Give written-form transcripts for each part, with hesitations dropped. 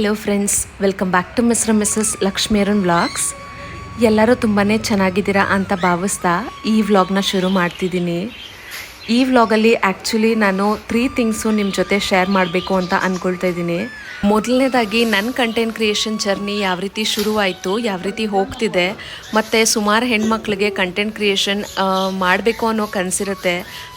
Hello friends, welcome back to missus Lakshmiran vlogs. ಎಲ್ಲರೂ ತುಂಬಾ ಚೆನ್ನಾಗಿದ್ದೀರಾ ಅಂತ ಭಾವಿಸ್ತಾ ಈ ವ್ಲಾಗ್ನ ಶುರು ಮಾಡ್ತಿದ್ದೀನಿ. ಈ ವ್ಲಾಗಲ್ಲಿ ಆ್ಯಕ್ಚುಲಿ ನಾನು 3 ಥಿಂಗ್ಸು ನಿಮ್ಮ ಜೊತೆ ಶೇರ್ ಮಾಡಬೇಕು ಅಂತ ಅಂದ್ಕೊಳ್ತಾ ಇದ್ದೀನಿ. ಮೊದಲನೇದಾಗಿ ನನ್ನ ಕಂಟೆಂಟ್ ಕ್ರಿಯೇಷನ್ ಜರ್ನಿ ಯಾವ ರೀತಿ ಶುರುವಾಯಿತು, ಯಾವ ರೀತಿ ಹೋಗ್ತಿದೆ, ಮತ್ತು ಸುಮಾರು ಹೆಣ್ಮಕ್ಳಿಗೆ ಕಂಟೆಂಟ್ ಕ್ರಿಯೇಷನ್ ಮಾಡಬೇಕು ಅನ್ನೋ ಕನಸಿರುತ್ತೆ.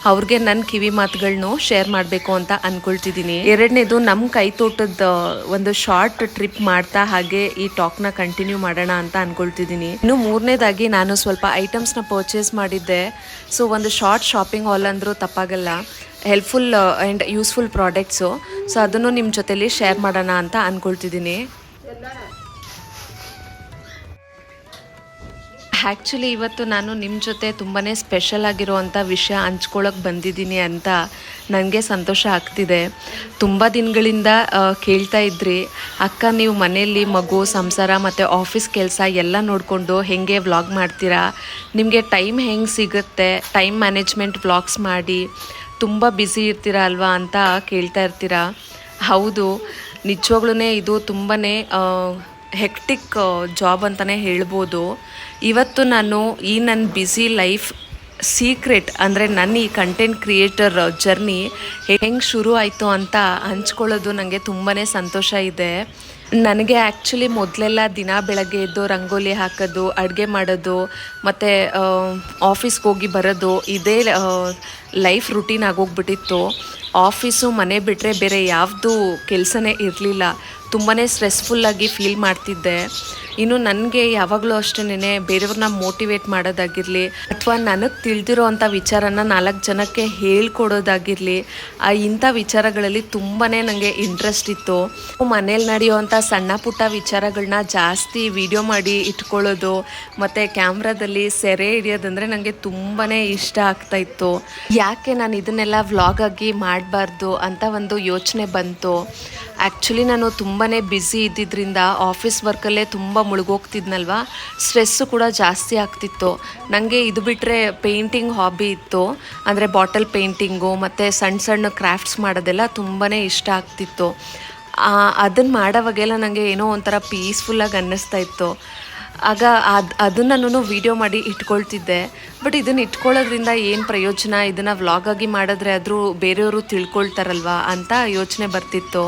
ಅವ್ರಿಗೆ ನನ್ನ ಕಿವಿ ಮಾತುಗಳನ್ನೂ ಶೇರ್ ಮಾಡಬೇಕು ಅಂತ ಅಂದ್ಕೊಳ್ತಿದ್ದೀನಿ. ಎರಡನೇದು ನಮ್ಮ ಕೈತೋಟದ ಒಂದು ಶಾರ್ಟ್ ಟ್ರಿಪ್ ಮಾಡ್ತಾ ಹಾಗೆ ಈ ಟಾಕ್ನ ಕಂಟಿನ್ಯೂ ಮಾಡೋಣ ಅಂತ ಅಂದ್ಕೊಳ್ತಿದ್ದೀನಿ. ಇನ್ನು ಮೂರನೇದಾಗಿ ನಾನು ಸ್ವಲ್ಪ ಐಟಮ್ಸ್ನ ಪರ್ಚೇಸ್ ಮಾಡಿದ್ದೆ. ಸೊ ಒಂದು ಶಾರ್ಟ್ ಶಾಪಿಂಗ್ ಹಾಲ್ ಅಂದರೂ ತಪ್ಪಾಗಲ್ಲ. Helpful and useful products. So ಅದನ್ನು ನಿಮ್ಮ ಜೊತೆಲಿ ಶೇರ್ ಮಾಡೋಣ ಅಂತ ಅಂದ್ಕೊಳ್ತಿದ್ದೀನಿ. ಆ್ಯಕ್ಚುಲಿ ಇವತ್ತು ನಾನು ನಿಮ್ಮ ಜೊತೆ ತುಂಬಾ ಸ್ಪೆಷಲ್ ಆಗಿರುವಂಥ ವಿಷಯ ಹಂಚ್ಕೊಳ್ಳೋಕೆ ಬಂದಿದ್ದೀನಿ ಅಂತ ನನಗೆ ಸಂತೋಷ ಆಗ್ತಿದೆ. ತುಂಬ ದಿನಗಳಿಂದ ಕೇಳ್ತಾ ಇದ್ರಿ, ಅಕ್ಕ ನೀವು ಮನೆಯಲ್ಲಿ ಮಗು, ಸಂಸಾರ ಮತ್ತು ಆಫೀಸ್ ಕೆಲಸ ಎಲ್ಲ ನೋಡಿಕೊಂಡು ಹೇಗೆ ವ್ಲಾಗ್ ಮಾಡ್ತೀರಾ, ನಿಮಗೆ ಟೈಮ್ ಹೆಂಗೆ ಸಿಗುತ್ತೆ, ಟೈಮ್ ಮ್ಯಾನೇಜ್ಮೆಂಟ್ ವ್ಲಾಗ್ಸ್ ಮಾಡಿ ತುಂಬ ಬ್ಯುಸಿ ಇರ್ತೀರಾ ಅಲ್ವಾ ಅಂತ ಕೇಳ್ತಾ ಇರ್ತೀರಾ. ಹೌದು, ನಿಜವಾಗ್ಲೂ ಇದು ತುಂಬಾ ಹೆಕ್ಟಿಕ್ ಜಾಬ್ ಅಂತಲೇ ಹೇಳ್ಬೋದು. ಇವತ್ತು ನಾನು ಈ ನನ್ನ ಬ್ಯುಸಿ ಲೈಫ್ ಸೀಕ್ರೆಟ್ ಅಂದರೆ ನನ್ನ ಈ ಕಂಟೆಂಟ್ ಕ್ರಿಯೇಟರ್ ಜರ್ನಿ ಹೆಂಗೆ ಶುರು ಆಯಿತು ಅಂತ ಹಂಚ್ಕೊಳ್ಳೋದು ನನಗೆ ತುಂಬಾ ಸಂತೋಷ ಇದೆ. ನನಗೆ ಆ್ಯಕ್ಚುಲಿ ಮೊದಲೆಲ್ಲ ದಿನ ಬೆಳಗ್ಗೆ ಎದ್ದು ರಂಗೋಲಿ ಹಾಕೋದು, ಅಡುಗೆ ಮಾಡೋದು ಮತ್ತು ಆಫೀಸ್ಗೆ ಹೋಗಿ ಬರೋದು ಇದೇ ಲೈಫ್ ರುಟೀನ್ ಆಗೋಗ್ಬಿಟ್ಟಿತ್ತು. ಆಫೀಸು ಮನೆ ಬಿಟ್ಟರೆ ಬೇರೆ ಯಾವುದು ಕೆಲಸನೇ ಇರಲಿಲ್ಲ. ತುಂಬಾ ಸ್ಟ್ರೆಸ್ಫುಲ್ಲಾಗಿ ಫೀಲ್ ಮಾಡ್ತಿದ್ದೆ. ಇನ್ನು ನನಗೆ ಯಾವಾಗಲೂ ಅಷ್ಟೇ ಬೇರೆಯವ್ರನ್ನ ಮೋಟಿವೇಟ್ ಮಾಡೋದಾಗಿರಲಿ ಅಥವಾ ನನಗೆ ತಿಳಿದಿರೋ ಅಂಥ ವಿಚಾರನ 4 ಜನಕ್ಕೆ ಹೇಳ್ಕೊಡೋದಾಗಿರಲಿ, ಇಂಥ ವಿಚಾರಗಳಲ್ಲಿ ತುಂಬಾ ನನಗೆ ಇಂಟ್ರೆಸ್ಟ್ ಇತ್ತು. ಮನೇಲಿ ನಡೆಯುವಂಥ ಸಣ್ಣ ಪುಟ್ಟ ವಿಚಾರಗಳನ್ನ ಜಾಸ್ತಿ ವಿಡಿಯೋ ಮಾಡಿ ಇಟ್ಕೊಳ್ಳೋದು ಮತ್ತು ಕ್ಯಾಮ್ರಾದಲ್ಲಿ ಸೆರೆ ಹಿಡಿಯೋದಂದರೆ ನನಗೆ ತುಂಬಾ ಇಷ್ಟ ಆಗ್ತಾಯಿತ್ತು. ಯಾಕೆ ನಾನು ಇದನ್ನೆಲ್ಲ ವ್ಲಾಗಾಗಿ ಮಾಡಬಾರ್ದು ಅಂತ ಒಂದು ಯೋಚನೆ ಬಂತು. ಆ್ಯಕ್ಚುಲಿ ನಾನು ತುಂಬಾ ಬ್ಯುಸಿ ಇದ್ದಿದ್ದರಿಂದ ಆಫೀಸ್ ವರ್ಕಲ್ಲೇ ತುಂಬ ಮುಳುಗೋಗ್ತಿದ್ನಲ್ವ, ಸ್ಟ್ರೆಸ್ಸು ಕೂಡ ಜಾಸ್ತಿ ಆಗ್ತಿತ್ತು. ನನಗೆ ಇದು ಬಿಟ್ಟರೆ ಪೇಂಟಿಂಗ್ ಹಾಬಿ ಇತ್ತು. ಅಂದರೆ ಬಾಟಲ್ ಪೇಂಟಿಂಗು ಮತ್ತು ಸಣ್ಣ ಸಣ್ಣ ಕ್ರಾಫ್ಟ್ಸ್ ಮಾಡೋದೆಲ್ಲ ತುಂಬಾ ಇಷ್ಟ ಆಗ್ತಿತ್ತು. ಅದನ್ನು ಮಾಡೋವಾಗೆಲ್ಲ ನನಗೆ ಏನೋ ಒಂಥರ ಪೀಸ್ಫುಲ್ಲಾಗಿ ಅನ್ನಿಸ್ತಾ ಇತ್ತು. ಆಗ ಅದನ್ನು ನಾನು ವೀಡಿಯೋ ಮಾಡಿ ಇಟ್ಕೊಳ್ತಿದ್ದೆ. ಬಟ್ ಇದನ್ನು ಇಟ್ಕೊಳ್ಳೋದ್ರಿಂದ ಏನು ಪ್ರಯೋಜನ, ಇದನ್ನು ವ್ಲಾಗಾಗಿ ಮಾಡಿದ್ರೆ ಆದರೂ ಬೇರೆಯವರು ತಿಳ್ಕೊಳ್ತಾರಲ್ವ ಅಂತ ಯೋಚನೆ ಬರ್ತಿತ್ತು.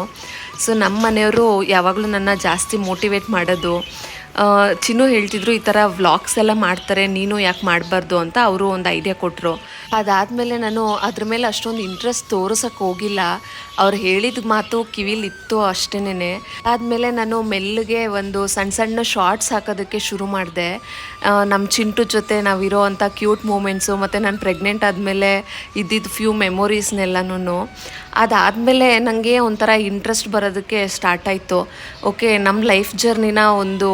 ಸೊ ನಮ್ಮ ಮನೆಯವರು ಯಾವಾಗಲೂ ನನ್ನ ಜಾಸ್ತಿ ಮೋಟಿವೇಟ್ ಮಾಡೋದು. ಚಿನ್ನು ಹೇಳ್ತಿದ್ರು, ಈ ಥರ ವ್ಲಾಗ್ಸ್ ಎಲ್ಲ ಮಾಡ್ತಾರೆ, ನೀನು ಯಾಕೆ ಮಾಡಬಾರ್ದು ಅಂತ ಅವರು ಒಂದು ಐಡಿಯಾ ಕೊಟ್ಟರು. ಅದಾದಮೇಲೆ ನಾನು ಅದ್ರ ಮೇಲೆ ಅಷ್ಟೊಂದು ಇಂಟ್ರೆಸ್ಟ್ ತೋರಿಸೋಕ್ಕೆ ಹೋಗಿಲ್ಲ. ಅವ್ರು ಹೇಳಿದ ಮಾತು ಕಿವಿಲಿತ್ತು ಅಷ್ಟೇನೆ. ಆದಮೇಲೆ ನಾನು ಮೆಲ್ಲಿಗೆ ಒಂದು ಸಣ್ಣ ಸಣ್ಣ ಶಾರ್ಟ್ಸ್ ಹಾಕೋದಕ್ಕೆ ಶುರು ಮಾಡಿದೆ. ನಮ್ಮ ಚಿಂಟು ಜೊತೆ ನಾವಿರೋ ಅಂಥ ಕ್ಯೂಟ್ ಮೂಮೆಂಟ್ಸು ಮತ್ತು ನಾನು ಪ್ರೆಗ್ನೆಂಟ್ ಆದಮೇಲೆ ಇದ್ದಿದ್ದು ಫ್ಯೂ ಮೆಮೊರೀಸ್ನೆಲ್ಲನೂ. ಅದಾದಮೇಲೆ ನನಗೆ ಒಂಥರ ಇಂಟ್ರೆಸ್ಟ್ ಬರೋದಕ್ಕೆ ಸ್ಟಾರ್ಟ್ ಆಯಿತು. ಓಕೆ, ನಮ್ಮ ಲೈಫ್ ಜರ್ನಿನ ಒಂದು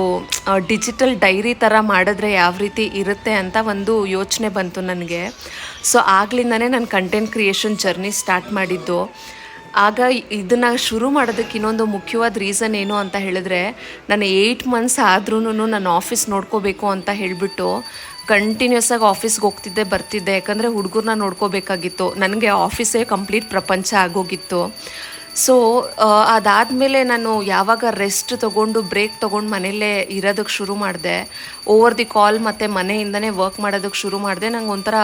ಡಿಜಿಟಲ್ ಡೈರಿ ಥರ ಮಾಡಿದ್ರೆ ಯಾವ ರೀತಿ ಇರುತ್ತೆ ಅಂತ ಒಂದು ಯೋಚನೆ ಬಂತು ನನಗೆ. ಸೊ ಆಗ್ಲಿಂದನೇ ನಾನು ಕಂಟೆಂಟ್ ಕ್ರಿಯೇಷನ್ ಜರ್ನಿ ಸ್ಟಾರ್ಟ್ ಮಾಡಿದ್ದು. ಆಗ ಇದನ್ನು ಶುರು ಮಾಡೋದಕ್ಕೆ ಇನ್ನೊಂದು ಮುಖ್ಯವಾದ ರೀಸನ್ ಏನು ಅಂತ ಹೇಳಿದ್ರೆ, ನಾನು 8 ಮಂತ್ಸ್ ಆದ್ರೂ ನಾನು ಆಫೀಸ್ ನೋಡ್ಕೋಬೇಕು ಅಂತ ಹೇಳಿಬಿಟ್ಟು ಕಂಟಿನ್ಯೂಸ್ ಆಗಿ ಆಫೀಸ್ಗೆ ಹೋಗ್ತಿದ್ದೆ ಬರ್ತಿದ್ದೆ. ಯಾಕಂದರೆ ಹುಡುಗರನ್ನ ನೋಡ್ಕೋಬೇಕಾಗಿತ್ತು. ನನಗೆ ಆಫೀಸೇ ಕಂಪ್ಲೀಟ್ ಪ್ರಪಂಚ ಆಗೋಗಿತ್ತು. ಸೊ ಅದಾದಮೇಲೆ ನಾನು ಯಾವಾಗ ರೆಸ್ಟ್ ತೊಗೊಂಡು ಬ್ರೇಕ್ ತೊಗೊಂಡು ಮನೆಯಲ್ಲೇ ಇರೋದಕ್ಕೆ ಶುರು ಮಾಡಿದೆ, ಓವರ್ ದಿ ಕಾಲ್ ಮತ್ತು ಮನೆಯಿಂದನೇ ವರ್ಕ್ ಮಾಡೋದಕ್ಕೆ ಶುರು ಮಾಡಿದೆ. ನಂಗೆ ಒಂಥರ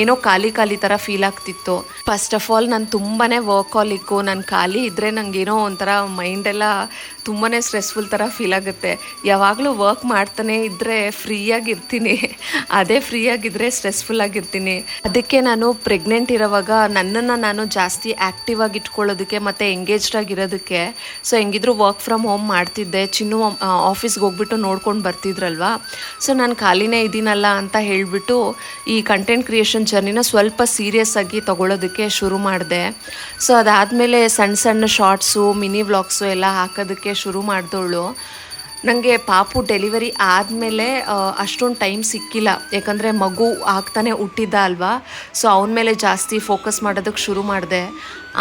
ಏನೋ ಖಾಲಿ ಥರ ಫೀಲ್ ಆಗ್ತಿತ್ತು. ಫಸ್ಟ್ ಆಫ್ ಆಲ್ ನಾನು ತುಂಬಾ ವರ್ಕಾಲಿಕ್ಕು. ನಾನು ಖಾಲಿ ಇದ್ದರೆ ನನಗೇನೋ ಒಂಥರ ಮೈಂಡೆಲ್ಲ ತುಂಬಾ ಸ್ಟ್ರೆಸ್ಫುಲ್ ಥರ ಫೀಲ್ ಆಗುತ್ತೆ. ಯಾವಾಗಲೂ ವರ್ಕ್ ಮಾಡ್ತಾನೆ ಇದ್ದರೆ ಫ್ರೀಯಾಗಿರ್ತೀನಿ, ಅದೇ ಫ್ರೀಯಾಗಿದ್ದರೆ ಸ್ಟ್ರೆಸ್ಫುಲ್ ಆಗಿರ್ತೀನಿ. ಅದಕ್ಕೆ ನಾನು ಪ್ರೆಗ್ನೆಂಟ್ ಇರೋವಾಗ ನನ್ನನ್ನು ನಾನು ಜಾಸ್ತಿ ಆ್ಯಕ್ಟಿವ್ ಆಗಿ ಇಟ್ಕೊಳ್ಳೋದಕ್ಕೆ ಮತ್ತು ಎಂಗೇಜ್ಡ್ ಆಗಿರೋದಕ್ಕೆ ಸೊ ಹೆಂಗಿದ್ರು ವರ್ಕ್ ಫ್ರಮ್ ಹೋಮ್ ಮಾಡ್ತಿದ್ದೆ. ಚಿನ್ನು ಆಫೀಸ್ಗೆ ಹೋಗ್ಬಿಟ್ಟು ನೋಡ್ಕೊಂಡು ಬರ್ತಿದ್ರಲ್ವ. ಸೊ ನಾನು ಖಾಲಿನೇ ಇದ್ದೀನಲ್ಲ ಅಂತ ಹೇಳಿಬಿಟ್ಟು ಈ ಕಂಟೆಂಟ್ ಕ್ರಿಯೇಷನ್ ಜರ್ನಿನ ಸ್ವಲ್ಪ ಸೀರಿಯಸ್ ಆಗಿ ತೊಗೊಳೋದಕ್ಕೆ ಶುರು ಮಾಡಿದೆ. ಸೊ ಅದಾದಮೇಲೆ ಸಣ್ಣ ಸಣ್ಣ ಶಾರ್ಟ್ಸು, ಮಿನಿ ವ್ಲಾಗ್ಸು ಎಲ್ಲ ಹಾಕೋದಕ್ಕೆ ಶುರು ಮಾಡಿದವಳು. ನನಗೆ ಪಾಪು ಡೆಲಿವರಿ ಆದಮೇಲೆ ಅಷ್ಟೊಂದು ಟೈಮ್ ಸಿಕ್ಕಿಲ್ಲ. ಯಾಕಂದರೆ ಮಗು ಆಗ್ತಾನೆ ಹುಟ್ಟಿದ್ದ ಅಲ್ವಾ. ಸೊ ಅವನ ಮೇಲೆ ಜಾಸ್ತಿ ಫೋಕಸ್ ಮಾಡೋದಕ್ಕೆ ಶುರು ಮಾಡಿದೆ.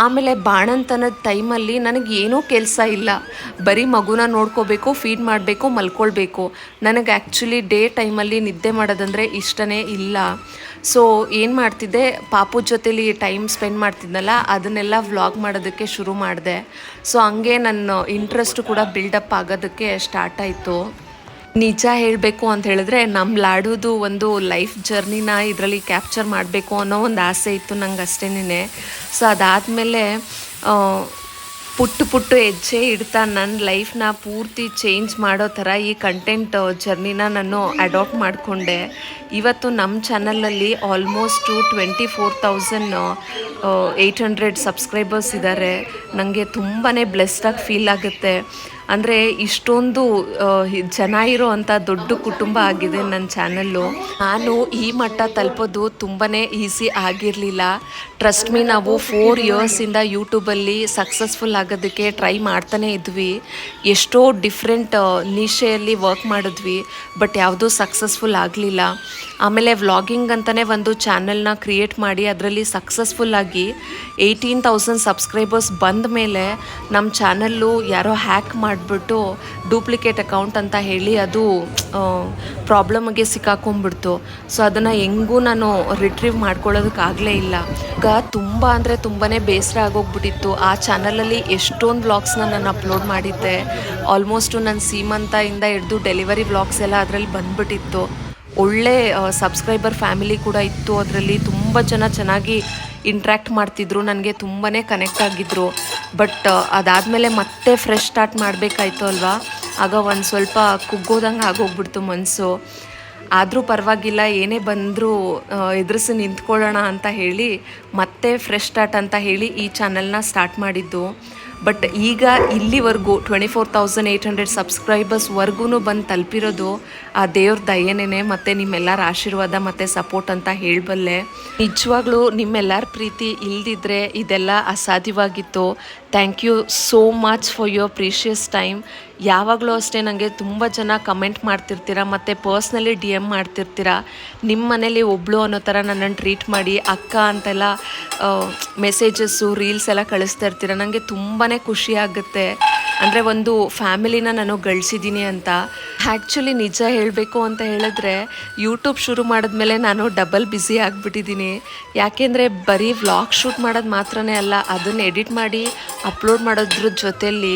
ಆಮೇಲೆ ಬಾಣಂತನದ ಟೈಮಲ್ಲಿ ನನಗೆ ಏನೂ ಕೆಲಸ ಇಲ್ಲ, ಬರೀ ಮಗುನ ನೋಡ್ಕೋಬೇಕು, ಫೀಡ್ ಮಾಡಬೇಕು, ಮಲ್ಕೊಳ್ಬೇಕು. ನನಗೆ ಆ್ಯಕ್ಚುಲಿ ಡೇ ಟೈಮಲ್ಲಿ ನಿದ್ದೆ ಮಾಡೋದಂದರೆ ಇಷ್ಟನೇ ಇಲ್ಲ. ಸೊ ಏನು ಮಾಡ್ತಿದ್ದೆ, ಪಾಪು ಜೊತೇಲಿ ಟೈಮ್ ಸ್ಪೆಂಡ್ ಮಾಡ್ತಿದ್ನಲ್ಲ, ಅದನ್ನೆಲ್ಲ ವ್ಲಾಗ್ ಮಾಡೋದಕ್ಕೆ ಶುರು ಮಾಡಿದೆ. ಸೊ ಹಂಗೆ ನನ್ನ ಇಂಟ್ರೆಸ್ಟ್ ಕೂಡ ಬಿಲ್ಡಪ್ ಆಗೋದಕ್ಕೆ ಸ್ಟಾರ್ಟ್ ಆಯಿತು. ನಿಜ ಹೇಳಬೇಕು ಅಂತ ಹೇಳಿದ್ರೆ ನಮ್ಮ ಲಾಡುದು ಒಂದು ಲೈಫ್ ಜರ್ನಿನ ಇದರಲ್ಲಿ ಕ್ಯಾಪ್ಚರ್ ಮಾಡಬೇಕು ಅನ್ನೋ ಒಂದು ಆಸೆ ಇತ್ತು ನಂಗೆ ಅಷ್ಟೇನೆ. ಸೊ ಅದಾದಮೇಲೆ ಪುಟ್ಟು ಹೆಜ್ಜೆ ಇಡ್ತಾ ನನ್ನ ಲೈಫ್ನ ಪೂರ್ತಿ ಚೇಂಜ್ ಮಾಡೋ ಥರ ಈ ಕಂಟೆಂಟ್ ಜರ್ನಿನ ನಾನು ಅಡಾಪ್ಟ್ ಮಾಡಿಕೊಂಡೆ. ಇವತ್ತು ನಮ್ಮ ಚಾನಲಲ್ಲಿ ಆಲ್ಮೋಸ್ಟು 24,800 ಸಬ್ಸ್ಕ್ರೈಬರ್ಸ್ ಇದ್ದಾರೆ. ನನಗೆ ತುಂಬಾ ಬ್ಲೆಸ್ಡಾಗಿ ಫೀಲ್ ಆಗುತ್ತೆ. ಅಂದರೆ ಇಷ್ಟೊಂದು ಜನ ಇರೋ ಅಂಥ ದೊಡ್ಡ ಕುಟುಂಬ ಆಗಿದೆ ನನ್ನ ಚಾನಲ್ಲು. ನಾನು ಈ ಮಟ್ಟ ತಲುಪೋದು ತುಂಬಾ ಈಸಿ ಆಗಿರಲಿಲ್ಲ. ಟ್ರಸ್ಟ್ ಮೀ, ನಾವು 4 ಇಯರ್ಸಿಂದ ಯೂಟ್ಯೂಬಲ್ಲಿ ಸಕ್ಸಸ್ಫುಲ್ ಆಗೋದಕ್ಕೆ ಟ್ರೈ ಮಾಡ್ತಾನೆ ಇದ್ವಿ. ಎಷ್ಟೋ ಡಿಫ್ರೆಂಟ್ ನಿಶೆಯಲ್ಲಿ ವರ್ಕ್ ಮಾಡಿದ್ವಿ, ಬಟ್ ಯಾವುದೂ ಸಕ್ಸಸ್ಫುಲ್ ಆಗಲಿಲ್ಲ. ಆಮೇಲೆ ವ್ಲಾಗಿಂಗ್ ಅಂತಲೇ ಒಂದು ಚಾನಲ್ನ ಕ್ರಿಯೇಟ್ ಮಾಡಿ ಅದರಲ್ಲಿ ಸಕ್ಸಸ್ಫುಲ್ಲಾಗಿ 18,000 ಸಬ್ಸ್ಕ್ರೈಬರ್ಸ್ ಬಂದ ಮೇಲೆ ನಮ್ಮ ಚಾನಲ್ಲು ಯಾರೋ ಹ್ಯಾಕ್ ಮಾಡಿಬಿಟ್ಟು ಡೂಪ್ಲಿಕೇಟ್ ಅಕೌಂಟ್ ಅಂತ ಹೇಳಿ ಅದು ಪ್ರಾಬ್ಲಮ್ಗೆ ಸಿಕ್ಕಾಕೊಂಡ್ಬಿಡ್ತು. ಸೊ ಅದನ್ನು ಹೆಂಗೂ ನಾನು ರಿಟ್ರೀವ್ ಮಾಡ್ಕೊಳ್ಳೋದಕ್ಕಾಗಲೇ ಇಲ್ಲ. ಈಗ ತುಂಬ ಅಂದರೆ ತುಂಬಾ ಬೇಸರ ಆಗೋಗ್ಬಿಟ್ಟಿತ್ತು. ಆ ಚಾನಲಲ್ಲಿ ಎಷ್ಟೊಂದು ವ್ಲಾಗ್ಸ್ನ ನಾನು ಅಪ್ಲೋಡ್ ಮಾಡಿದ್ದೆ. ಆಲ್ಮೋಸ್ಟು ನನ್ನ ಸೀಮಂತದಿಂದ ಹಿಡಿದು ಡೆಲಿವರಿ ವ್ಲಾಗ್ಸ್ ಎಲ್ಲ ಅದರಲ್ಲಿ ಬಂದುಬಿಟ್ಟಿತ್ತು. ಒಳ್ಳೆ ಸಬ್ಸ್ಕ್ರೈಬರ್ ಫ್ಯಾಮಿಲಿ ಕೂಡ ಇತ್ತು ಅದರಲ್ಲಿ. ತುಂಬ ಜನ ಚೆನ್ನಾಗಿ ಇಂಟ್ರ್ಯಾಕ್ಟ್ ಮಾಡ್ತಿದ್ರು, ನನಗೆ ತುಂಬಾ ಕನೆಕ್ಟ್ ಆಗಿದ್ದರು. ಬಟ್ ಅದಾದಮೇಲೆ ಮತ್ತೆ ಫ್ರೆಶ್ ಸ್ಟಾರ್ಟ್ ಮಾಡಬೇಕಾಯ್ತು ಅಲ್ವಾ, ಆಗ ಒಂದು ಸ್ವಲ್ಪ ಕುಗ್ಗೋದಂಗೆ ಆಗೋಗ್ಬಿಡ್ತು ಮನಸ್ಸು. ಆದರೂ ಪರವಾಗಿಲ್ಲ, ಏನೇ ಬಂದರೂ ಎದುರಿಸಿ ನಿಂತ್ಕೊಳ್ಳೋಣ ಅಂತ ಹೇಳಿ ಮತ್ತೆ ಫ್ರೆಶ್ ಸ್ಟಾರ್ಟ್ ಅಂತ ಹೇಳಿ ಈ ಚಾನಲ್ನ ಸ್ಟಾರ್ಟ್ ಮಾಡಿದ್ದು. ಬಟ್ ಈಗ ಇಲ್ಲಿವರೆಗೂ 24,800 ಸಬ್ಸ್ಕ್ರೈಬರ್ಸ್ವರೆಗೂ ಬಂದು ತಲುಪಿರೋದು ಆ ದೇವ್ರ ದಯೆನೇ ಮತ್ತು ನಿಮ್ಮೆಲ್ಲರ ಆಶೀರ್ವಾದ ಮತ್ತು ಸಪೋರ್ಟ್ ಅಂತ ಹೇಳಬಲ್ಲೆ. ನಿಜವಾಗ್ಲೂ ನಿಮ್ಮೆಲ್ಲರ ಪ್ರೀತಿ ಇಲ್ದಿದ್ರೆ ಇದೆಲ್ಲ ಅಸಾಧ್ಯವಾಗಿತ್ತು. Thank you so much for your precious time. ಯಾವಾಗಲೂ ಅಷ್ಟೇ ನನಗೆ ತುಂಬ ಜನ ಕಮೆಂಟ್ ಮಾಡ್ತಿರ್ತೀರ ಮತ್ತು ಪರ್ಸ್ನಲಿ DM ಮಾಡ್ತಿರ್ತೀರ. ನಿಮ್ಮ ಮನೇಲಿ ಒಬ್ಳು ಅನ್ನೋ ಥರ ನನ್ನನ್ನು ಟ್ರೀಟ್ ಮಾಡಿ ಅಕ್ಕ ಅಂತೆಲ್ಲ ಮೆಸೇಜಸ್ಸು, ರೀಲ್ಸ್ ಎಲ್ಲ ಕಳಿಸ್ತಾ ಇರ್ತೀರ. ನನಗೆ ತುಂಬಾ ಖುಷಿ ಆಗುತ್ತೆ. ಅಂದರೆ ಒಂದು ಫ್ಯಾಮಿಲಿನ ನಾನು ಗಳಿಸಿದ್ದೀನಿ ಅಂತ. ಆ್ಯಕ್ಚುಲಿ ನಿಜ ಹೇಳಬೇಕು ಅಂತ ಹೇಳಿದ್ರೆ ಯೂಟ್ಯೂಬ್ ಶುರು ಮಾಡಿದ್ಮೇಲೆ ನಾನು ಡಬಲ್ ಬ್ಯುಸಿ ಆಗಿಬಿಟ್ಟಿದ್ದೀನಿ. ಯಾಕೆಂದರೆ ಬರೀ ವ್ಲಾಗ್ ಶೂಟ್ ಮಾಡೋದು ಮಾತ್ರನೇ ಅಲ್ಲ, ಅದನ್ನು ಎಡಿಟ್ ಮಾಡಿ ಅಪ್ಲೋಡ್ ಮಾಡೋದ್ರ ಜೊತೆಯಲ್ಲಿ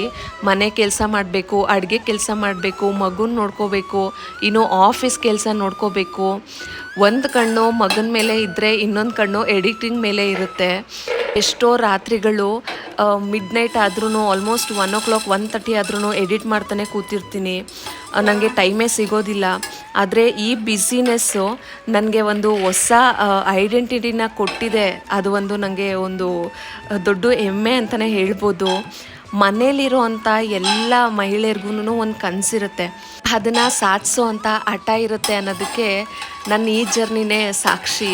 ಮನೆ ಕೆಲಸ ಮಾಡಬೇಕು, ಅಡುಗೆ ಕೆಲಸ ಮಾಡಬೇಕು, ಮಗುನ ನೋಡ್ಕೋಬೇಕು, ಇನ್ನು ಆಫೀಸ್ ಕೆಲಸ ನೋಡ್ಕೋಬೇಕು. ಒಂದು ಕಣ್ಣು ಮಗನ ಮೇಲೆ ಇದ್ದರೆ ಇನ್ನೊಂದು ಕಣ್ಣು ಎಡಿಟಿಂಗ್ ಮೇಲೆ ಇರುತ್ತೆ. ಎಷ್ಟೋ ರಾತ್ರಿಗಳು ಮಿಡ್ ನೈಟ್ ಆದ್ರೂ ಆಲ್ಮೋಸ್ಟ್ 1 o'clock 1:30 ಆದ್ರೂ ಎಡಿಟ್ ಮಾಡ್ತಾನೆ ಕೂತಿರ್ತೀನಿ. ನನಗೆ ಟೈಮೇ ಸಿಗೋದಿಲ್ಲ. ಆದರೆ ಈ ಬ್ಯುಸಿನೆಸ್ಸು ನನಗೆ ಒಂದು ಹೊಸ ಐಡೆಂಟಿಟಿನ ಕೊಟ್ಟಿದೆ. ಅದು ಒಂದು ನನಗೆ ಒಂದು ದೊಡ್ಡ ಹೆಮ್ಮೆ ಅಂತಲೇ ಹೇಳ್ಬೋದು. ಮನೇಲಿರೋ ಅಂಥ ಎಲ್ಲ ಮಹಿಳೆಯರಿಗೂ ಒಂದು ಕನಸಿರುತ್ತೆ, ಅದನ್ನು ಸಾಧಿಸೋ ಅಂಥ ಹಠ ಇರುತ್ತೆ ಅನ್ನೋದಕ್ಕೆ ನನ್ನ ಈ ಜರ್ನಿನೇ ಸಾಕ್ಷಿ.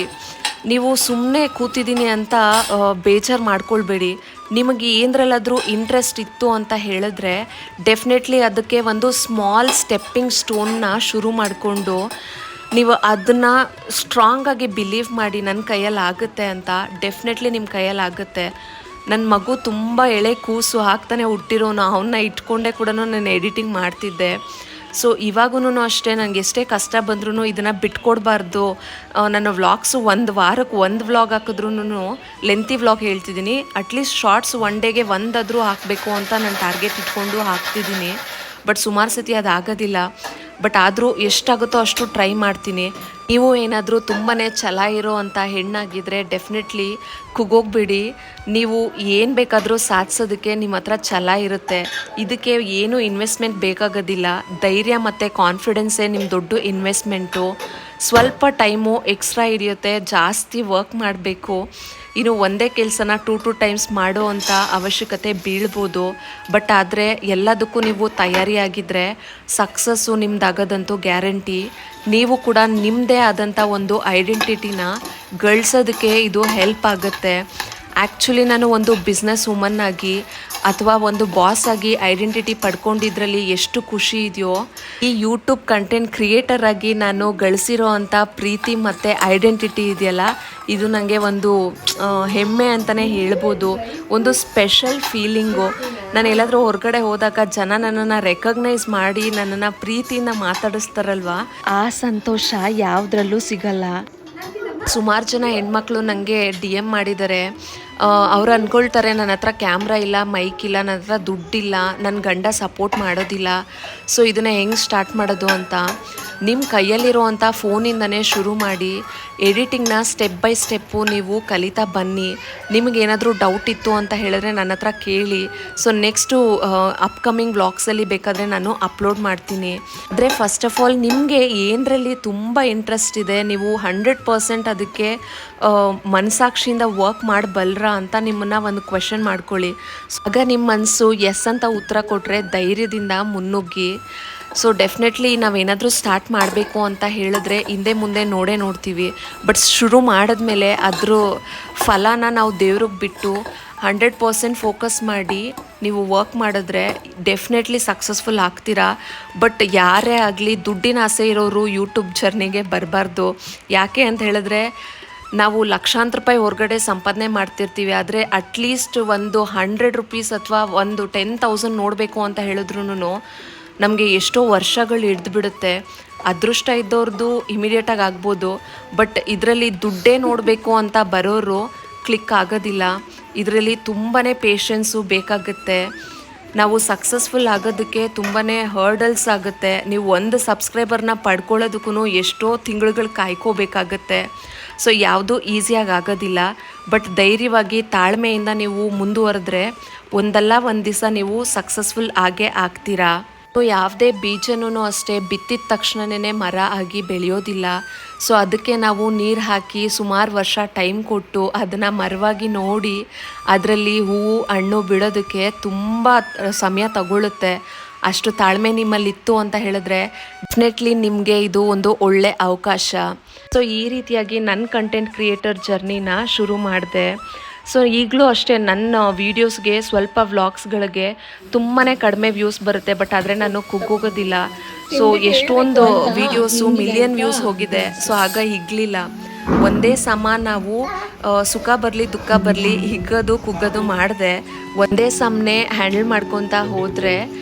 ನೀವು ಸುಮ್ಮನೆ ಕೂತಿದ್ದೀನಿ ಅಂತ ಬೇಜಾರು ಮಾಡ್ಕೊಳ್ಬೇಡಿ. ನಿಮಗೆ ಏನರಲ್ಲಾದರೂ ಇಂಟ್ರೆಸ್ಟ್ ಇತ್ತು ಅಂತ ಹೇಳಿದ್ರೆ ಡೆಫಿನೆಟ್ಲಿ ಅದಕ್ಕೆ ಒಂದು ಸ್ಮಾಲ್ ಸ್ಟೆಪ್ಪಿಂಗ್ ಸ್ಟೋನ್ನ ಶುರು ಮಾಡಿಕೊಂಡು ನೀವು ಅದನ್ನು ಸ್ಟ್ರಾಂಗಾಗಿ ಬಿಲೀವ್ ಮಾಡಿ ನನ್ನ ಕೈಯಲ್ಲಿ ಆಗುತ್ತೆ ಅಂತ. ಡೆಫಿನೆಟ್ಲಿ ನಿಮ್ಮ ಕೈಯಲ್ಲಿ ಆಗುತ್ತೆ. ನನ್ನ ಮಗು ತುಂಬ ಎಳೆ ಕೂಸು ಹಾಕ್ತಾನೆ ಹುಟ್ಟಿರೋನು, ಅವನ್ನ ಇಟ್ಕೊಂಡೇ ಕೂಡ ನಾನು ಎಡಿಟಿಂಗ್ ಮಾಡ್ತಿದ್ದೆ. ಸೊ ಇವಾಗೂ ಅಷ್ಟೇ, ನನಗೆ ಎಷ್ಟೇ ಕಷ್ಟ ಬಂದ್ರೂ ಇದನ್ನು ಬಿಟ್ಕೊಡ್ಬಾರ್ದು. ನನ್ನ ವ್ಲಾಗ್ಸು ಒಂದು ವಾರಕ್ಕೆ 1 ವ್ಲಾಗ್ ಹಾಕಿದ್ರೂ, ಲೆಂತಿ ವ್ಲಾಗ್ ಹೇಳ್ತಿದ್ದೀನಿ, ಅಟ್ಲೀಸ್ಟ್ ಶಾರ್ಟ್ಸ್ 1 ಡೇಗೆ 1 ಆದರೂ ಹಾಕಬೇಕು ಅಂತ ನಾನು ಟಾರ್ಗೆಟ್ ಇಟ್ಕೊಂಡು ಹಾಕ್ತಿದ್ದೀನಿ. ಬಟ್ ಸುಮಾರು ಸತಿ ಅದು ಆಗೋದಿಲ್ಲ. ಬಟ್ ಆದರೂ ಎಷ್ಟಾಗುತ್ತೋ ಅಷ್ಟು ಟ್ರೈ ಮಾಡ್ತೀನಿ. ನೀವು ಏನಾದರೂ ತುಂಬಾ ಛಲ ಇರೋ ಅಂಥ ಹೆಣ್ಣಾಗಿದ್ದರೆ ಡೆಫಿನೆಟ್ಲಿ ಕುಗೋಗ್ಬಿಡಿ. ನೀವು ಏನು ಬೇಕಾದರೂ ಸಾಧಿಸೋದಕ್ಕೆ ನಿಮ್ಮ ಹತ್ರ ಛಲ ಇರುತ್ತೆ. ಇದಕ್ಕೆ ಏನು ಇನ್ವೆಸ್ಟ್ಮೆಂಟ್ ಬೇಕಾಗೋದಿಲ್ಲ. ಧೈರ್ಯ ಮತ್ತು ಕಾನ್ಫಿಡೆನ್ಸೇ ನಿಮ್ಮ ದೊಡ್ಡ ಇನ್ವೆಸ್ಟ್ಮೆಂಟು. ಸ್ವಲ್ಪ ಟೈಮು ಎಕ್ಸ್ಟ್ರಾ ಹಿಡಿಯುತ್ತೆ, ಜಾಸ್ತಿ ವರ್ಕ್ ಮಾಡಬೇಕು. ಇನ್ನು ಒಂದೇ ಕೆಲಸನ 2 ಟೈಮ್ಸ್ ಮಾಡೋ ಅಂಥ ಅವಶ್ಯಕತೆ ಬೀಳ್ಬೋದು. ಬಟ್ ಆದರೆ ಎಲ್ಲದಕ್ಕೂ ನೀವು ತಯಾರಿಯಾಗಿದ್ದರೆ ಸಕ್ಸಸ್ಸು ನಿಮ್ದಾಗೋದಂತೂ ಗ್ಯಾರಂಟಿ. ನೀವು ಕೂಡ ನಿಮ್ಮದೇ ಆದಂಥ ಒಂದು ಐಡೆಂಟಿಟಿನ ಗಳಿಸೋದಕ್ಕೆ ಇದು ಹೆಲ್ಪ್ ಆಗುತ್ತೆ. ಆ್ಯಕ್ಚುಲಿ ನಾನು ಒಂದು ಬಿಸ್ನೆಸ್ ವುಮನ್ ಆಗಿ ಅಥವಾ ಒಂದು ಬಾಸ್ ಆಗಿ ಐಡೆಂಟಿಟಿ ಪಡ್ಕೊಂಡಿದ್ರಲ್ಲಿ ಎಷ್ಟು ಖುಷಿ ಇದೆಯೋ, ಈ ಯೂಟ್ಯೂಬ್ ಕಂಟೆಂಟ್ ಕ್ರಿಯೇಟರ್ ಆಗಿ ನಾನು ಗಳಿಸಿರೋ ಅಂಥ ಪ್ರೀತಿ ಮತ್ತು ಐಡೆಂಟಿಟಿ ಇದೆಯಲ್ಲ, ಇದು ನನಗೆ ಒಂದು ಹೆಮ್ಮೆ ಅಂತಲೇ ಹೇಳ್ಬೋದು. ಒಂದು ಸ್ಪೆಷಲ್ ಫೀಲಿಂಗು. ನಾನು ಎಲ್ಲಾದರೂ ಹೊರಗಡೆ ಹೋದಾಗ ಜನ ನನ್ನನ್ನು ರೆಕಗ್ನೈಸ್ ಮಾಡಿ ನನ್ನನ್ನು ಪ್ರೀತಿಯಿಂದ ಮಾತಾಡಿಸ್ತಾರಲ್ವ, ಆ ಸಂತೋಷ ಯಾವುದ್ರಲ್ಲೂ ಸಿಗಲ್ಲ. ಸುಮಾರು ಜನ ಹೆಣ್ಮಕ್ಳು ನನಗೆ DM ಮಾಡಿದ್ದಾರೆ. ಅವ್ರು ಅಂದ್ಕೊಳ್ತಾರೆ ನನ್ನ ಹತ್ರ ಕ್ಯಾಮ್ರಾ ಇಲ್ಲ, ಮೈಕ್ ಇಲ್ಲ, ನನ್ನ ಹತ್ರ ದುಡ್ಡಿಲ್ಲ, ನನ್ನ ಗಂಡ ಸಪೋರ್ಟ್ ಮಾಡೋದಿಲ್ಲ, ಸೊ ಇದನ್ನು ಹೆಂಗೆ ಸ್ಟಾರ್ಟ್ ಮಾಡೋದು ಅಂತ. ನಿಮ್ಮ ಕೈಯಲ್ಲಿರುವಂಥ ಫೋನಿಂದನೇ ಶುರು ಮಾಡಿ ಎಡಿಟಿಂಗ್ನ ಸ್ಟೆಪ್ ಬೈ ಸ್ಟೆಪ್ಪು ನೀವು ಕಲಿತಾ ಬನ್ನಿ. ನಿಮಗೇನಾದರೂ ಡೌಟ್ ಇತ್ತು ಅಂತ ಹೇಳಿದ್ರೆ ನನ್ನ ಹತ್ರ ಕೇಳಿ. ಸೊ ನೆಕ್ಸ್ಟು ಅಪ್ಕಮಿಂಗ್ ವ್ಲಾಗ್ಸಲ್ಲಿ ಬೇಕಾದರೆ ನಾನು ಅಪ್ಲೋಡ್ ಮಾಡ್ತೀನಿ. ಆದರೆ ಫಸ್ಟ್ ಆಫ್ ಆಲ್ ನಿಮಗೆ ಏನರಲ್ಲಿ ತುಂಬ ಇಂಟ್ರೆಸ್ಟ್ ಇದೆ, ನೀವು 100% ಅದಕ್ಕೆ ಮನಸಾಕ್ಷಿಯಿಂದ ವರ್ಕ್ ಮಾಡಬಲ್ರಾ ಅಂತ ನಿಮ್ಮನ್ನು ಒಂದು ಕ್ವೆಶನ್ ಮಾಡ್ಕೊಳ್ಳಿ. ಆಗ ನಿಮ್ಮ ಮನಸ್ಸು ಎಸ್ ಅಂತ ಉತ್ತರ ಕೊಟ್ಟರೆ ಧೈರ್ಯದಿಂದ ಮುನ್ನುಗ್ಗಿ. ಸೊ ಡೆಫಿನೆಟ್ಲಿ ನಾವೇನಾದರೂ ಸ್ಟಾರ್ಟ್ ಮಾಡಬೇಕು ಅಂತ ಹೇಳಿದ್ರೆ ಹಿಂದೆ ಮುಂದೆ ನೋಡ್ತೀವಿ. ಬಟ್ ಶುರು ಮಾಡಿದ್ಮೇಲೆ ಅದ್ರ ಫಲನ ನಾವು ದೇವ್ರಿಗೆ ಬಿಟ್ಟು 100% ಫೋಕಸ್ ಮಾಡಿ ನೀವು ವರ್ಕ್ ಮಾಡಿದ್ರೆ ಡೆಫಿನೆಟ್ಲಿ ಸಕ್ಸಸ್ಫುಲ್ ಆಗ್ತೀರಾ. ಬಟ್ ಯಾರೇ ಆಗಲಿ ದುಡ್ಡಿನ ಆಸೆ ಇರೋರು ಯೂಟ್ಯೂಬ್ ಜರ್ನಿಗೆ ಬರಬಾರ್ದು. ಯಾಕೆ ಅಂತ ಹೇಳಿದ್ರೆ ನಾವು ಲಕ್ಷಾಂತರ ರೂಪಾಯಿ ಹೊರಗಡೆ ಸಂಪಾದನೆ ಮಾಡ್ತಿರ್ತೀವಿ, ಆದರೆ ಅಟ್ಲೀಸ್ಟ್ ಒಂದು 100 ರೂಪೀಸ್ ಅಥವಾ ಒಂದು 10,000 ನೋಡಬೇಕು ಅಂತ ಹೇಳಿದ್ರು ನಮಗೆ ಎಷ್ಟೋ ವರ್ಷಗಳು ಹಿಡ್ದು ಬಿಡುತ್ತೆ. ಅದೃಷ್ಟ ಇದ್ದವ್ರದ್ದು ಇಮಿಡಿಯೇಟಾಗಿ ಆಗ್ಬೋದು, ಬಟ್ ಇದರಲ್ಲಿ ದುಡ್ಡೇ ನೋಡಬೇಕು ಅಂತ ಬರೋರು ಕ್ಲಿಕ್ ಆಗೋದಿಲ್ಲ. ಇದರಲ್ಲಿ ತುಂಬಾ ಪೇಷನ್ಸು ಬೇಕಾಗುತ್ತೆ. ನಾವು ಸಕ್ಸಸ್ಫುಲ್ ಆಗೋದಕ್ಕೆ ತುಂಬಾ ಹರ್ಡಲ್ಸ್ ಆಗುತ್ತೆ. ನೀವು ಒಂದು ಸಬ್ಸ್ಕ್ರೈಬರ್ನ ಪಡ್ಕೊಳ್ಳೋದಕ್ಕೂ ಎಷ್ಟೋ ತಿಂಗಳುಗಳು ಕಾಯ್ಕೋಬೇಕಾಗತ್ತೆ. ಸೊ ಯಾವುದೂ ಈಸಿಯಾಗಿ ಆಗೋದಿಲ್ಲ. ಬಟ್ ಧೈರ್ಯವಾಗಿ ತಾಳ್ಮೆಯಿಂದ ನೀವು ಮುಂದುವರೆದ್ರೆ ಒಂದಲ್ಲ ಒಂದು ದಿವಸ ನೀವು ಸಕ್ಸಸ್ಫುಲ್ ಆಗೇ ಆಗ್ತೀರಾ. ಯಾವುದೇ ಬೀಜನೂ ಅಷ್ಟೇ ಬಿತ್ತಿದ ತಕ್ಷಣವೇ ಮರ ಆಗಿ ಬೆಳೆಯೋದಿಲ್ಲ. ಸೊ ಅದಕ್ಕೆ ನಾವು ನೀರು ಹಾಕಿ ಸುಮಾರು ವರ್ಷ ಟೈಮ್ ಕೊಟ್ಟು ಅದನ್ನು ಮರವಾಗಿ ನೋಡಿ ಅದರಲ್ಲಿ ಹೂವು ಹಣ್ಣು ಬಿಡೋದಕ್ಕೆ ತುಂಬ ಸಮಯ ತಗೊಳ್ಳುತ್ತೆ. ಅಷ್ಟು ತಾಳ್ಮೆ ನಿಮ್ಮಲ್ಲಿತ್ತು ಅಂತ ಹೇಳಿದ್ರೆ ಡೆಫಿನೆಟ್ಲಿ ನಿಮಗೆ ಇದು ಒಂದು ಒಳ್ಳೆ ಅವಕಾಶ. ಸೊ ಈ ರೀತಿಯಾಗಿ ನನ್ನ ಕಂಟೆಂಟ್ ಕ್ರಿಯೇಟರ್ ಜರ್ನಿನ ಶುರು ಮಾಡಿದೆ. ಸೊ ಈಗಲೂ ಅಷ್ಟೇ ನನ್ನ ವೀಡಿಯೋಸ್ಗೆ ಸ್ವಲ್ಪ ವ್ಲಾಗ್ಸ್ಗಳಿಗೆ ತುಂಬಾ ಕಡಿಮೆ ವ್ಯೂಸ್ ಬರುತ್ತೆ. ಬಟ್ ಆದರೆ ನಾನು ಕುಗ್ಗೋಗೋದಿಲ್ಲ. ಸೊ ಎಷ್ಟೊಂದು ವೀಡಿಯೋಸು ಮಿಲಿಯನ್ ವ್ಯೂಸ್ ಹೋಗಿದೆ. ಸೊ ಆಗ ಹಿಗ್ಲಿಲ್ಲ. ಒಂದೇ ಸಮ ನಾವು ಸುಖ ಬರಲಿ ದುಃಖ ಬರಲಿ ಹಿಗ್ಗೋದು ಕುಗ್ಗೋದು ಮಾಡಿದೆ ಒಂದೇ ಸಮನೆ ಹ್ಯಾಂಡಲ್ ಮಾಡ್ಕೊತಾ ಹೋದರೆ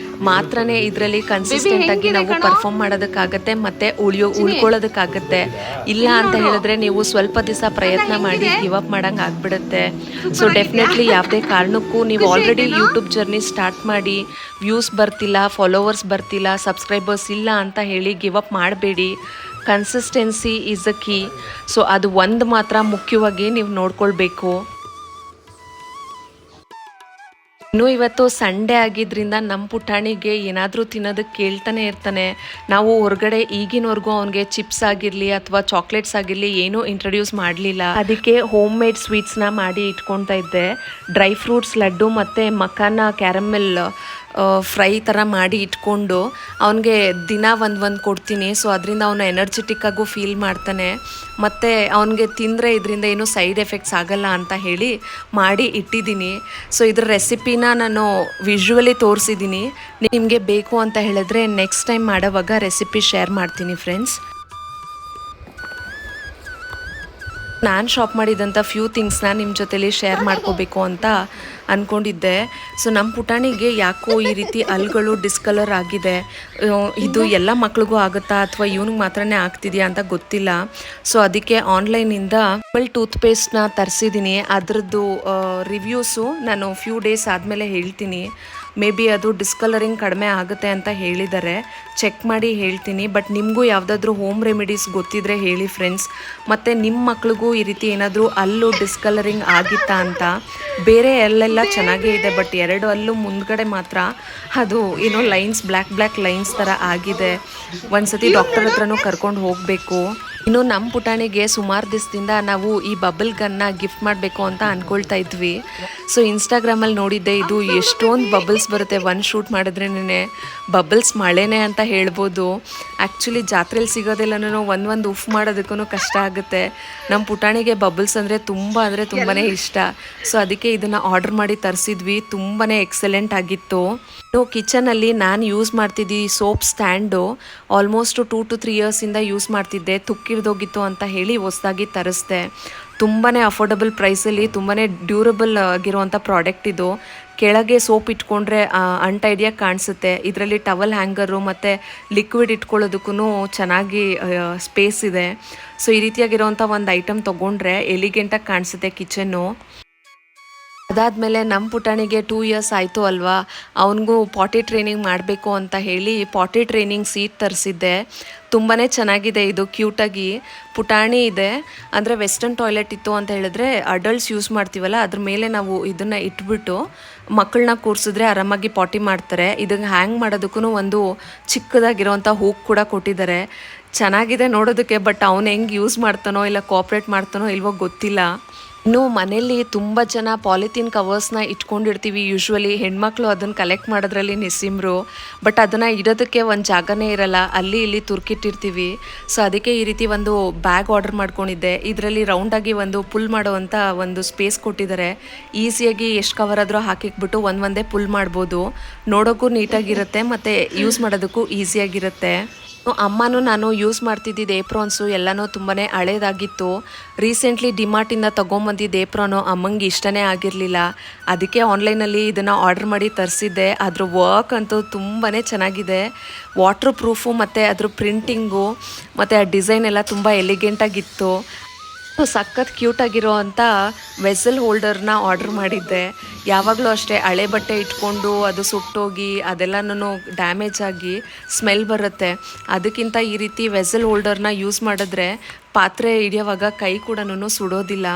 ಮಾತ್ರನೇ ಇದರಲ್ಲಿ ಕನ್ಸಿಸ್ಟೆಂಟಾಗಿ ನಾವು ಪರ್ಫಾರ್ಮ್ ಮಾಡೋದಕ್ಕಾಗತ್ತೆ ಮತ್ತು ಉಳ್ಕೊಳ್ಳೋದಕ್ಕಾಗತ್ತೆ. ಇಲ್ಲ ಅಂತ ಹೇಳಿದ್ರೆ ನೀವು ಸ್ವಲ್ಪ ದಿವಸ ಪ್ರಯತ್ನ ಮಾಡಿ ಗಿವ್ ಅಪ್ ಮಾಡೋಂಗೆ ಆಗಿಬಿಡುತ್ತೆ. ಸೊ ಡೆಫಿನೆಟ್ಲಿ ಯಾವುದೇ ಕಾರಣಕ್ಕೂ ನೀವು ಆಲ್ರೆಡಿ ಯೂಟ್ಯೂಬ್ ಜರ್ನಿ ಸ್ಟಾರ್ಟ್ ಮಾಡಿ ವ್ಯೂಸ್ ಬರ್ತಿಲ್ಲ, ಫಾಲೋವರ್ಸ್ ಬರ್ತಿಲ್ಲ, ಸಬ್ಸ್ಕ್ರೈಬರ್ಸ್ ಇಲ್ಲ ಅಂತ ಹೇಳಿ ಗಿವ್ ಅಪ್ ಮಾಡಬೇಡಿ. Consistency is a key. So ಅದು ಒಂದು ಮಾತ್ರ ಮುಖ್ಯವಾಗಿ ನೀವು ನೋಡ್ಕೊಳ್ಬೇಕು. ಇನ್ನು ಇವತ್ತು ಸಂಡೇ ಆಗಿದ್ದರಿಂದ ನಮ್ಮ ಪುಟಾಣಿಗೆ ಏನಾದರೂ ತಿನ್ನೋದಕ್ಕೆ ಕೇಳ್ತಾನೆ ಇರ್ತಾನೆ. ನಾವು ಹೊರಗಡೆ ಈಗಿನವರೆಗೂ ಅವನಿಗೆ ಚಿಪ್ಸ್ ಆಗಿರಲಿ ಅಥವಾ ಚಾಕ್ಲೇಟ್ಸ್ ಆಗಿರಲಿ ಏನೂ ಇಂಟ್ರೊಡ್ಯೂಸ್ ಮಾಡಲಿಲ್ಲ. ಅದಕ್ಕೆ ಹೋಮ್ ಮೇಡ್ ಸ್ವೀಟ್ಸ್ನ ಮಾಡಿ ಇಟ್ಕೊಳ್ತಾ ಇದ್ದೆ. ಡ್ರೈ ಫ್ರೂಟ್ಸ್ ಲಡ್ಡು ಮತ್ತು ಮಖಾನ ಕ್ಯಾರಮೆಲ್ ಫ್ರೈ ಥರ ಮಾಡಿ ಇಟ್ಕೊಂಡು ಅವನಿಗೆ ದಿನ ಒಂದು ಕೊಡ್ತೀನಿ. ಸೊ ಅದರಿಂದ ಅವನು ಎನರ್ಜೆಟಿಕ್ಕಾಗೂ ಫೀಲ್ ಮಾಡ್ತಾನೆ ಮತ್ತು ಅವನಿಗೆ ತಿಂದರೆ ಇದರಿಂದ ಏನೂ ಸೈಡ್ ಎಫೆಕ್ಟ್ಸ್ ಆಗಲ್ಲ ಅಂತ ಹೇಳಿ ಮಾಡಿ ಇಟ್ಟಿದ್ದೀನಿ. ಸೊ ಇದ್ರ ರೆಸಿಪಿನ ನಾನು ವಿಜುವಲಿ ತೋರಿಸಿದ್ದೀನಿ. ನಿಮಗೆ ಬೇಕು ಅಂತ ಹೇಳಿದ್ರೆ ನೆಕ್ಸ್ಟ್ ಟೈಮ್ ಮಾಡೋವಾಗ ರೆಸಿಪಿ ಶೇರ್ ಮಾಡ್ತೀನಿ ಫ್ರೆಂಡ್ಸ್. ನಾನು ಶಾಪ್ ಮಾಡಿದಂಥ ಫ್ಯೂ ಥಿಂಗ್ಸ್ನ ನಿಮ್ಮ ಜೊತೆಲಿ ಶೇರ್ ಮಾಡ್ಕೋಬೇಕು ಅಂತ ಅಂದ್ಕೊಂಡಿದ್ದೆ. ಸೊ ನಮ್ಮ ಪುಟಾಣಿಗೆ ಯಾಕೋ ಈ ರೀತಿ ಹಲ್ಗಳು ಡಿಸ್ಕಲರ್ ಆಗಿದೆ. ಇದು ಎಲ್ಲ ಮಕ್ಳಿಗೂ ಆಗುತ್ತಾ ಅಥವಾ ಇವನಿಗೆ ಮಾತ್ರನೇ ಆಗ್ತಿದೆಯಾ ಅಂತ ಗೊತ್ತಿಲ್ಲ. ಸೊ ಅದಕ್ಕೆ ಆನ್ಲೈನಿಂದ ಟೂತ್ ಪೇಸ್ಟ್ನ ತರಿಸಿದ್ದೀನಿ. ಅದರದ್ದು ರಿವ್ಯೂಸು ನಾನು ಫ್ಯೂ ಡೇಸ್ ಆದಮೇಲೆ ಹೇಳ್ತೀನಿ. ಮೇ ಬಿ ಅದು ಡಿಸ್ಕಲರಿಂಗ್ ಕಡಿಮೆ ಆಗುತ್ತೆ ಅಂತ ಹೇಳಿದ್ದಾರೆ. ಚೆಕ್ ಮಾಡಿ ಹೇಳ್ತೀನಿ. ಬಟ್ ನಿಮಗೂ ಯಾವುದಾದ್ರೂ ಹೋಮ್ ರೆಮಿಡೀಸ್ ಗೊತ್ತಿದ್ರೆ ಹೇಳಿ ಫ್ರೆಂಡ್ಸ್. ಮತ್ತು ನಿಮ್ಮ ಮಕ್ಳಿಗೂ ಈ ರೀತಿ ಏನಾದರೂ ಹಲ್ಲು ಡಿಸ್ಕಲರಿಂಗ್ ಆಗಿತ್ತಾ ಅಂತ. ಬೇರೆ ಎಲ್ಲೆಲ್ಲ ಚೆನ್ನಾಗೇ ಇದೆ, ಬಟ್ 2 ಹಲ್ಲು ಮುಂದ್ಗಡೆ ಮಾತ್ರ ಅದು ಏನೋ ಲೈನ್ಸ್ ಬ್ಲ್ಯಾಕ್ ಲೈನ್ಸ್ ಥರ ಆಗಿದೆ. ಒಂದು ಸತಿ ಡಾಕ್ಟರ್ ಹತ್ರನೂ ಕರ್ಕೊಂಡು ಹೋಗಬೇಕು. ಇನ್ನು ನಮ್ಮ ಪುಟಾಣಿಗೆ ಸುಮಾರು ದಿವಸದಿಂದ ನಾವು ಈ ಬಬಲ್ ಗನ್ನ ಗಿಫ್ಟ್ ಮಾಡಬೇಕು ಅಂತ ಅಂದ್ಕೊಳ್ತಾ ಇದ್ವಿ. ಸೊ ಇನ್ಸ್ಟಾಗ್ರಾಮಲ್ಲಿ ನೋಡಿದ್ದೆ, ಇದು ಎಷ್ಟೊಂದು ಬಬಲ್ಸ್ ಬರುತ್ತೆ ಒಂದು ಶೂಟ್ ಮಾಡಿದ್ರೇ ಬಬಲ್ಸ್ ಮಳೆನೇ ಅಂತ ಹೇಳ್ಬೋದು. ಆ್ಯಕ್ಚುಲಿ ಜಾತ್ರೆಯಲ್ಲಿ ಸಿಗೋದೆಲ್ಲನೂ ಒಂದು ಉಫ್ ಮಾಡೋದಕ್ಕೂ ಕಷ್ಟ ಆಗುತ್ತೆ. ನಮ್ಮ ಪುಟಾಣಿಗೆ ಬಬಲ್ಸ್ ಅಂದರೆ ತುಂಬಾ ಇಷ್ಟ. ಸೊ ಅದಕ್ಕೆ ಇದನ್ನು ಆರ್ಡರ್ ಮಾಡಿ ತರಿಸಿದ್ವಿ. ತುಂಬಾ ಎಕ್ಸಲೆಂಟ್ ಆಗಿತ್ತು. ಕಿಚನಲ್ಲಿ ನಾನು ಯೂಸ್ ಮಾಡ್ತಿದ್ದಿ ಸೋಪ್ ಸ್ಟ್ಯಾಂಡು ಆಲ್ಮೋಸ್ಟ್ 2 to 3 ಇಯರ್ಸಿಂದ ಯೂಸ್ ಮಾಡ್ತಿದ್ದೆ. ತುಕ್ಕಿಡ್ದೋಗಿತ್ತು ಅಂತ ಹೇಳಿ ಹೊಸದಾಗಿ ತರಿಸ್ದೆ. ತುಂಬಾ ಅಫೋರ್ಡಬಲ್ ಪ್ರೈಸಲ್ಲಿ ತುಂಬಾ ಡ್ಯೂರಬಲ್ ಆಗಿರುವಂಥ ಪ್ರಾಡಕ್ಟ್ ಇದು. ಕೆಳಗೆ ಸೋಪ್ ಇಟ್ಕೊಂಡ್ರೆ ಅನ್ಟೈಡಿಯಾಗಿ ಕಾಣಿಸುತ್ತೆ. ಇದರಲ್ಲಿ ಟವಲ್ ಹ್ಯಾಂಗರು ಮತ್ತು ಲಿಕ್ವಿಡ್ ಇಟ್ಕೊಳ್ಳೋದಕ್ಕೂ ಚೆನ್ನಾಗಿ ಸ್ಪೇಸ್ ಇದೆ. ಸೊ ಈ ರೀತಿಯಾಗಿರುವಂಥ ಒಂದು ಐಟಮ್ ತೊಗೊಂಡ್ರೆ ಎಲಿಗೆಂಟಾಗಿ ಕಾಣಿಸುತ್ತೆ ಕಿಚನ್ನು. ಅದಾದಮೇಲೆ ನಮ್ಮ ಪುಟಾಣಿಗೆ 2 ಇಯರ್ಸ್ ಆಯಿತು ಅಲ್ವಾ, ಅವನಿಗೂ ಪಾಟಿ ಟ್ರೈನಿಂಗ್ ಮಾಡಬೇಕು ಅಂತ ಹೇಳಿ ಪಾಟಿ ಟ್ರೈನಿಂಗ್ ಸೀಟ್ ತರಿಸಿದ್ದೆ. ತುಂಬಾ ಚೆನ್ನಾಗಿದೆ ಇದು, ಕ್ಯೂಟಾಗಿ ಪುಟಾಣಿ ಇದೆ. ಅಂದರೆ ವೆಸ್ಟರ್ನ್ ಟಾಯ್ಲೆಟ್ ಇತ್ತು ಅಂತ ಹೇಳಿದ್ರೆ ಅಡಲ್ಟ್ಸ್ ಯೂಸ್ ಮಾಡ್ತೀವಲ್ಲ, ಅದ್ರ ಮೇಲೆ ನಾವು ಇದನ್ನು ಇಟ್ಬಿಟ್ಟು ಮಕ್ಕಳನ್ನ ಕೂರಿಸಿದ್ರೆ ಆರಾಮಾಗಿ ಪಾಟಿ ಮಾಡ್ತಾರೆ. ಇದನ್ನು ಹ್ಯಾಂಗ್ ಮಾಡೋದಕ್ಕೂ ಒಂದು ಚಿಕ್ಕದಾಗಿರೋವಂಥ ಹೂಕ್ ಕೂಡ ಕೊಟ್ಟಿದ್ದಾರೆ. ಚೆನ್ನಾಗಿದೆ ನೋಡೋದಕ್ಕೆ. ಬಟ್ ಅವನು ಹೆಂಗೆ ಯೂಸ್ ಮಾಡ್ತಾನೋ ಇಲ್ಲ ಕೋಆಪ್ರೇಟ್ ಮಾಡ್ತಾನೋ ಇಲ್ವೋ ಗೊತ್ತಿಲ್ಲ. ಇನ್ನು ಮನೇಲಿ ತುಂಬ ಜನ ಪಾಲಿಥೀನ್ ಕವರ್ಸ್ನ ಇಟ್ಕೊಂಡಿರ್ತೀವಿ. ಯೂಶ್ವಲಿ ಹೆಣ್ಮಕ್ಳು ಅದನ್ನು ಕಲೆಕ್ಟ್ ಮಾಡೋದ್ರಲ್ಲಿ ನಿಸ್ಸಿಮ್ರು. ಬಟ್ ಅದನ್ನು ಇಡೋದಕ್ಕೆ ಒಂದು ಜಾಗನೇ ಇರಲ್ಲ, ಅಲ್ಲಿ ಇಲ್ಲಿ ತುರ್ಕಿಟ್ಟಿರ್ತೀವಿ. ಸೊ ಅದಕ್ಕೆ ಈ ರೀತಿ ಒಂದು ಬ್ಯಾಗ್ ಆರ್ಡರ್ ಮಾಡ್ಕೊಂಡಿದ್ದೆ. ಇದರಲ್ಲಿ ರೌಂಡಾಗಿ ಒಂದು ಪುಲ್ ಮಾಡುವಂಥ ಒಂದು ಸ್ಪೇಸ್ ಕೊಟ್ಟಿದ್ದಾರೆ. ಈಸಿಯಾಗಿ ಎಷ್ಟು ಕವರ್ ಆದರೂ ಹಾಕಿಕ್ಬಿಟ್ಟು ಒಂದೇ ಪುಲ್ ಮಾಡ್ಬೋದು. ನೋಡೋಕ್ಕೂ ನೀಟಾಗಿರುತ್ತೆ ಮತ್ತು ಯೂಸ್ ಮಾಡೋದಕ್ಕೂ ಈಸಿಯಾಗಿರುತ್ತೆ. ಅಮ್ಮನೂ ನಾನು ಯೂಸ್ ಮಾಡ್ತಿದ್ದಿದ್ದು ಏಪ್ರಾನ್ಸು ಎಲ್ಲನೂ ತುಂಬಾ ಹಳೇದಾಗಿತ್ತು. ರೀಸೆಂಟ್ಲಿ ಡಿಮಾರ್ಟಿಂದ ತೊಗೊಂಬಂದಿದ್ದು ಏಪ್ರಾನು ಅಮ್ಮಂಗೆ ಇಷ್ಟನೇ ಆಗಿರಲಿಲ್ಲ. ಅದಕ್ಕೆ ಆನ್ಲೈನಲ್ಲಿ ಇದನ್ನು ಆರ್ಡರ್ ಮಾಡಿ ತರಿಸಿದ್ದೆ. ಅದ್ರ ವರ್ಕ್ ಅಂತೂ ತುಂಬಾ ಚೆನ್ನಾಗಿದೆ. ವಾಟ್ರ್ ಪ್ರೂಫು ಮತ್ತು ಅದ್ರ ಪ್ರಿಂಟಿಂಗು ಮತ್ತು ಆ ಡಿಸೈನ್ ಎಲ್ಲ ತುಂಬ ಎಲಿಗೆಂಟಾಗಿತ್ತು. ಸಖತ್ ಕ್ಯೂಟಾಗಿರೋ ಅಂಥ ವೆಸಲ್ ಹೋಲ್ಡರ್ನ ಆರ್ಡರ್ ಮಾಡಿದ್ದೆ. ಯಾವಾಗಲೂ ಅಷ್ಟೇ ಹಳೆ ಬಟ್ಟೆ ಇಟ್ಕೊಂಡು ಅದು ಸುಟ್ಟೋಗಿ ಅದೆಲ್ಲನೂ ಡ್ಯಾಮೇಜ್ ಆಗಿ ಸ್ಮೆಲ್ ಬರುತ್ತೆ. ಅದಕ್ಕಿಂತ ಈ ರೀತಿ ವೆಸಲ್ ಹೋಲ್ಡರ್ನ ಯೂಸ್ ಮಾಡಿದ್ರೆ ಪಾತ್ರೆ ಹಿಡಿಯೋವಾಗ ಕೈ ಕೂಡ ಸುಡೋದಿಲ್ಲ.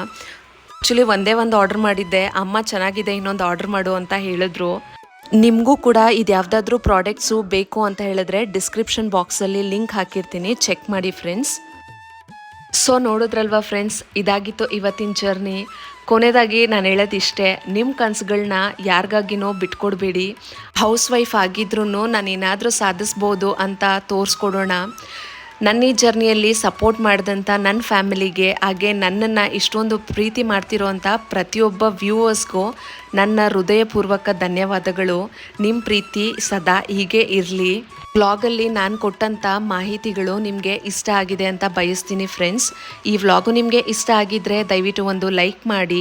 ಆ್ಯಕ್ಚುಲಿ ಒಂದೇ ಒಂದು ಆರ್ಡರ್ ಮಾಡಿದ್ದೆ. ಅಮ್ಮ ಚೆನ್ನಾಗಿದೆ, ಇನ್ನೊಂದು ಆರ್ಡರ್ ಮಾಡು ಅಂತ ಹೇಳಿದ್ರು. ನಿಮಗೂ ಕೂಡ ಇದು ಯಾವುದಾದ್ರೂ ಪ್ರಾಡಕ್ಟ್ಸು ಬೇಕು ಅಂತ ಹೇಳಿದ್ರೆ ಡಿಸ್ಕ್ರಿಪ್ಷನ್ ಬಾಕ್ಸಲ್ಲಿ ಲಿಂಕ್ ಹಾಕಿರ್ತೀನಿ, ಚೆಕ್ ಮಾಡಿ ಫ್ರೆಂಡ್ಸ್. ಸೊ ನೋಡಿದ್ರಲ್ವಾ ಫ್ರೆಂಡ್ಸ್, ಇದಾಗಿತ್ತು ಇವತ್ತಿನ ಜರ್ನಿ. ಕೊನೆಯದಾಗಿ ನಾನು ಹೇಳೋದಿಷ್ಟೇ, ನಿಮ್ಮ ಕನಸುಗಳನ್ನ ಯಾರಿಗಾಗಿನೋ ಬಿಟ್ಕೊಡ್ಬೇಡಿ. ಹೌಸ್ ವೈಫ್ ಆಗಿದ್ರೂ ನಾನು ಏನಾದರೂ ಸಾಧಿಸ್ಬೋದು ಅಂತ ತೋರಿಸ್ಕೊಡೋಣ. ನನ್ನ ಈ ಜರ್ನಿಯಲ್ಲಿ ಸಪೋರ್ಟ್ ಮಾಡಿದಂಥ ನನ್ನ ಫ್ಯಾಮಿಲಿಗೆ, ಹಾಗೆ ನನ್ನನ್ನು ಇಷ್ಟೊಂದು ಪ್ರೀತಿ ಮಾಡ್ತಿರೋಂಥ ಪ್ರತಿಯೊಬ್ಬ ವ್ಯೂವರ್ಸ್ಗೂ ನನ್ನ ಹೃದಯಪೂರ್ವಕ ಧನ್ಯವಾದಗಳು. ನಿಮ್ಮ ಪ್ರೀತಿ ಸದಾ ಹೀಗೆ ಇರಲಿ. ವ್ಲಾಗಲ್ಲಿ ನಾನು ಕೊಟ್ಟಂಥ ಮಾಹಿತಿಗಳು ನಿಮಗೆ ಇಷ್ಟ ಆಗಿದೆ ಅಂತ ಬಯಸ್ತೀನಿ ಫ್ರೆಂಡ್ಸ್. ಈ ವ್ಲಾಗು ನಿಮಗೆ ಇಷ್ಟ ಆಗಿದ್ದರೆ ದಯವಿಟ್ಟು ಒಂದು ಲೈಕ್ ಮಾಡಿ,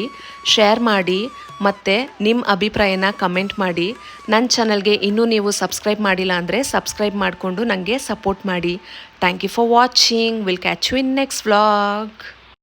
ಶೇರ್ ಮಾಡಿ ಮತ್ತು ನಿಮ್ಮ ಅಭಿಪ್ರಾಯನ ಕಮೆಂಟ್ ಮಾಡಿ. ನನ್ನ ಚಾನಲ್ಗೆ ಇನ್ನೂ ನೀವು ಸಬ್ಸ್ಕ್ರೈಬ್ ಮಾಡಿಲ್ಲ ಅಂದರೆ ಸಬ್ಸ್ಕ್ರೈಬ್ ಮಾಡಿಕೊಂಡು ನನಗೆ ಸಪೋರ್ಟ್ ಮಾಡಿ. Thank you for watching. Will catch you in next vlog.